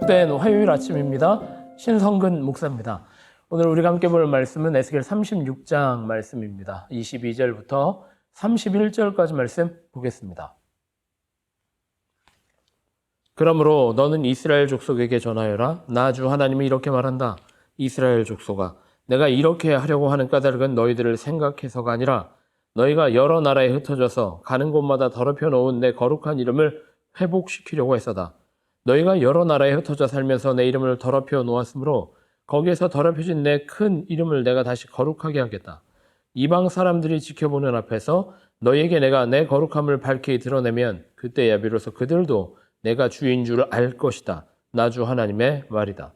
복된 화요일 아침입니다. 신성근 목사입니다. 오늘 우리가 함께 볼 말씀은 에스겔 36장 말씀입니다. 22절부터 31절까지 말씀 보겠습니다. 그러므로 너는 이스라엘 족속에게 전하여라. 나 주 하나님이 이렇게 말한다. 이스라엘 족속아, 내가 이렇게 하려고 하는 까닭은 너희들을 생각해서가 아니라 너희가 여러 나라에 흩어져서 가는 곳마다 더럽혀 놓은 내 거룩한 이름을 회복시키려고 했어다. 너희가 여러 나라에 흩어져 살면서 내 이름을 더럽혀 놓았으므로 거기에서 더럽혀진 내 큰 이름을 내가 다시 거룩하게 하겠다. 이방 사람들이 지켜보는 앞에서 너희에게 내가 내 거룩함을 밝히 드러내면 그때야 비로소 그들도 내가 주인 줄 알 것이다. 나 주 하나님의 말이다.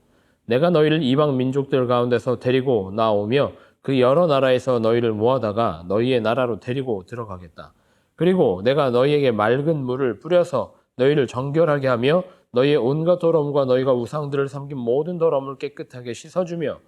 내가 너희를 이방 민족들 가운데서 데리고 나오며 그 여러 나라에서 너희를 모아다가 너희의 나라로 데리고 들어가겠다. 그리고 내가 너희에게 맑은 물을 뿌려서 너희를 정결하게 하며 너희의 온갖 더러움과 너희가 우상들을 섬긴 모든 더러움을 깨끗하게 씻어주며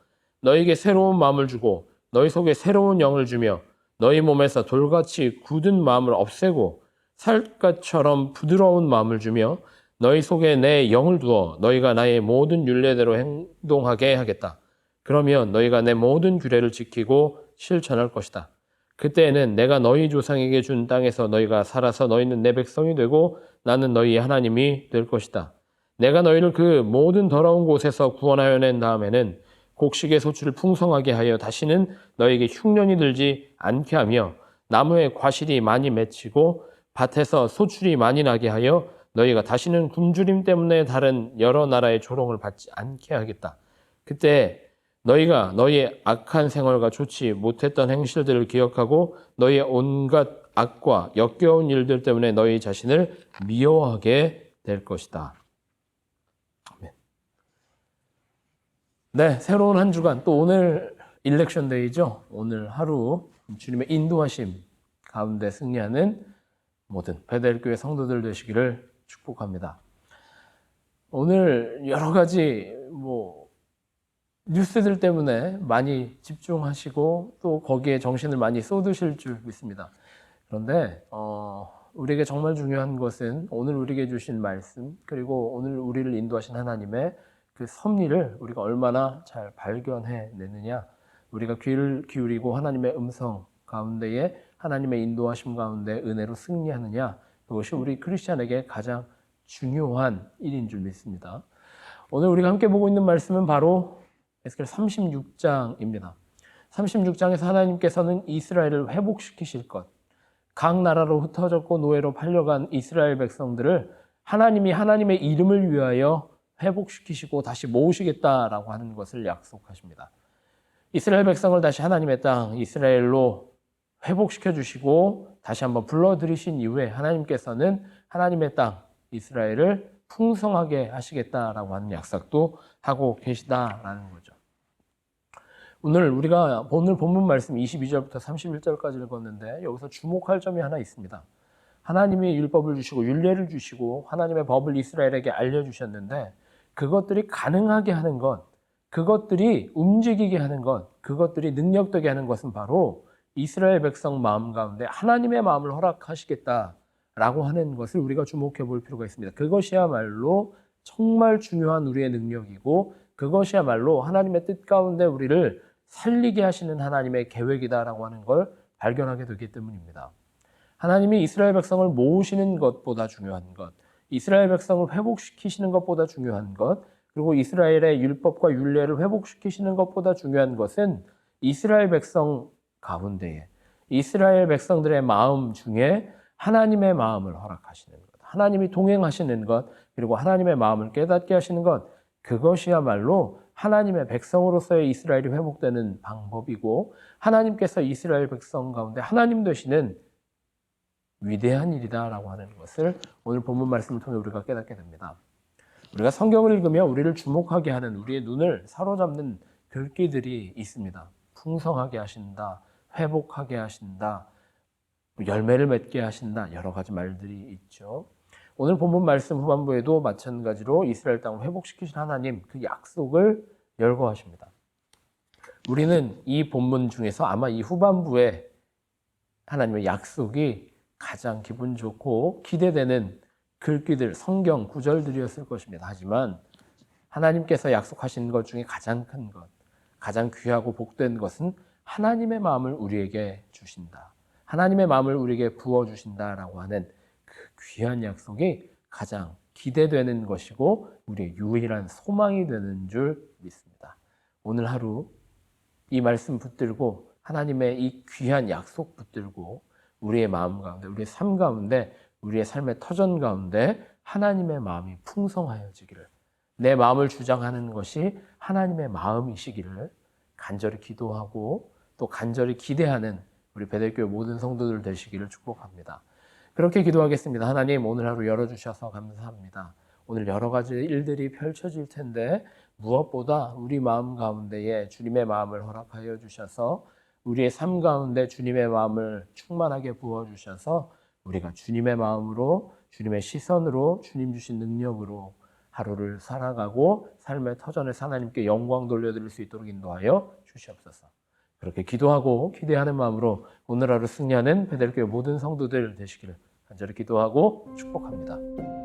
너희에게 새로운 마음을 주고 너희 속에 새로운 영을 주며 너희 몸에서 돌같이 굳은 마음을 없애고 살갗처럼 부드러운 마음을 주며 너희 속에 내 영을 두어 너희가 나의 모든 율례대로 행동하게 하겠다. 그러면 너희가 내 모든 규례를 지키고 실천할 것이다. 그때에는 내가 너희 조상에게 준 땅에서 너희가 살아서 너희는 내 백성이 되고 나는 너희의 하나님이 될 것이다. 내가 너희를 그 모든 더러운 곳에서 구원하여 낸 다음에는 곡식의 소출을 풍성하게 하여 다시는 너희에게 흉년이 들지 않게 하며 나무에 과실이 많이 맺히고 밭에서 소출이 많이 나게 하여 너희가 다시는 굶주림 때문에 다른 여러 나라의 조롱을 받지 않게 하겠다. 그때 너희가 너희의 악한 생활과 좋지 못했던 행실들을 기억하고 너희의 온갖 악과 역겨운 일들 때문에 너희 자신을 미워하게 될 것이다. 네, 새로운 한 주간, 또 오늘 일렉션 데이죠. 오늘 하루 주님의 인도하심 가운데 승리하는 모든 베델교회 성도들 되시기를 축복합니다. 오늘 여러 가지 뉴스들 때문에 많이 집중하시고 또 거기에 정신을 많이 쏟으실 줄 믿습니다. 그런데 우리에게 정말 중요한 것은 오늘 우리에게 주신 말씀, 그리고 오늘 우리를 인도하신 하나님의 그 섭리를 우리가 얼마나 잘 발견해 내느냐, 우리가 귀를 기울이고 하나님의 음성 가운데에 하나님의 인도하심 가운데 은혜로 승리하느냐, 그것이 우리 크리스찬에게 가장 중요한 일인 줄 믿습니다. 오늘 우리가 함께 보고 있는 말씀은 바로 에스겔 36장입니다. 36장에서 하나님께서는 이스라엘을 회복시키실 것, 각 나라로 흩어졌고 노예로 팔려간 이스라엘 백성들을 하나님이 하나님의 이름을 위하여 회복시키시고 다시 모으시겠다라고 하는 것을 약속하십니다. 이스라엘 백성을 다시 하나님의 땅 이스라엘로 회복시켜 주시고 다시 한번 불러들이신 이후에 하나님께서는 하나님의 땅 이스라엘을 풍성하게 하시겠다라고 하는 약속도 하고 계시다라는 거죠. 우리가 오늘 본문 말씀 22절부터 31절까지 읽었는데 여기서 주목할 점이 하나 있습니다. 하나님이 율법을 주시고 율례를 주시고 하나님의 법을 이스라엘에게 알려주셨는데 그것들이 가능하게 하는 것, 그것들이 움직이게 하는 것, 그것들이 능력되게 하는 것은 바로 이스라엘 백성 마음 가운데 하나님의 마음을 허락하시겠다라고 하는 것을 우리가 주목해 볼 필요가 있습니다. 그것이야말로 정말 중요한 우리의 능력이고 그것이야말로 하나님의 뜻 가운데 우리를 살리게 하시는 하나님의 계획이다라고 하는 걸 발견하게 되기 때문입니다. 하나님이 이스라엘 백성을 모으시는 것보다 중요한 것, 이스라엘 백성을 회복시키시는 것보다 중요한 것, 그리고 이스라엘의 율법과 율례를 회복시키시는 것보다 중요한 것은 이스라엘 백성 가운데에 이스라엘 백성들의 마음 중에 하나님의 마음을 허락하시는 것, 하나님이 동행하시는 것, 그리고 하나님의 마음을 깨닫게 하시는 것, 그것이야말로 하나님의 백성으로서의 이스라엘이 회복되는 방법이고 하나님께서 이스라엘 백성 가운데 하나님 되시는 위대한 일이다라고 하는 것을 오늘 본문 말씀을 통해 우리가 깨닫게 됩니다. 우리가 성경을 읽으며 우리를 주목하게 하는, 우리의 눈을 사로잡는 글귀들이 있습니다. 풍성하게 하신다, 회복하게 하신다, 열매를 맺게 하신다, 여러 가지 말들이 있죠. 오늘 본문 말씀 후반부에도 마찬가지로 이스라엘 땅을 회복시키신 하나님, 그 약속을 열거하십니다. 우리는 이 본문 중에서 아마 이 후반부에 하나님의 약속이 가장 기분 좋고 기대되는 글귀들, 성경 구절들이었을 것입니다. 하지만 하나님께서 약속하신 것 중에 가장 큰 것, 가장 귀하고 복된 것은 하나님의 마음을 우리에게 주신다. 하나님의 마음을 우리에게 부어주신다라고 하는 그 귀한 약속이 가장 기대되는 것이고 우리의 유일한 소망이 되는 줄 믿습니다. 오늘 하루 이 말씀 붙들고 하나님의 이 귀한 약속 붙들고 우리의 마음 가운데, 우리의 삶 가운데, 우리의 삶의 터전 가운데 하나님의 마음이 풍성하여지기를, 내 마음을 주장하는 것이 하나님의 마음이시기를 간절히 기도하고 또 간절히 기대하는 우리 베델교회 모든 성도들 되시기를 축복합니다. 그렇게 기도하겠습니다. 하나님, 오늘 하루 열어주셔서 감사합니다. 오늘 여러 가지 일들이 펼쳐질 텐데 무엇보다 우리 마음 가운데에 주님의 마음을 허락하여 주셔서 우리의 삶 가운데 주님의 마음을 충만하게 부어주셔서 우리가 주님의 마음으로, 주님의 시선으로, 주님 주신 능력으로 하루를 살아가고 삶의 터전에서 하나님께 영광 돌려드릴 수 있도록 인도하여 주시옵소서. 그렇게 기도하고 기대하는 마음으로 오늘 하루 승리하는 베델교회 모든 성도들 되시기를 간절히 기도하고 축복합니다.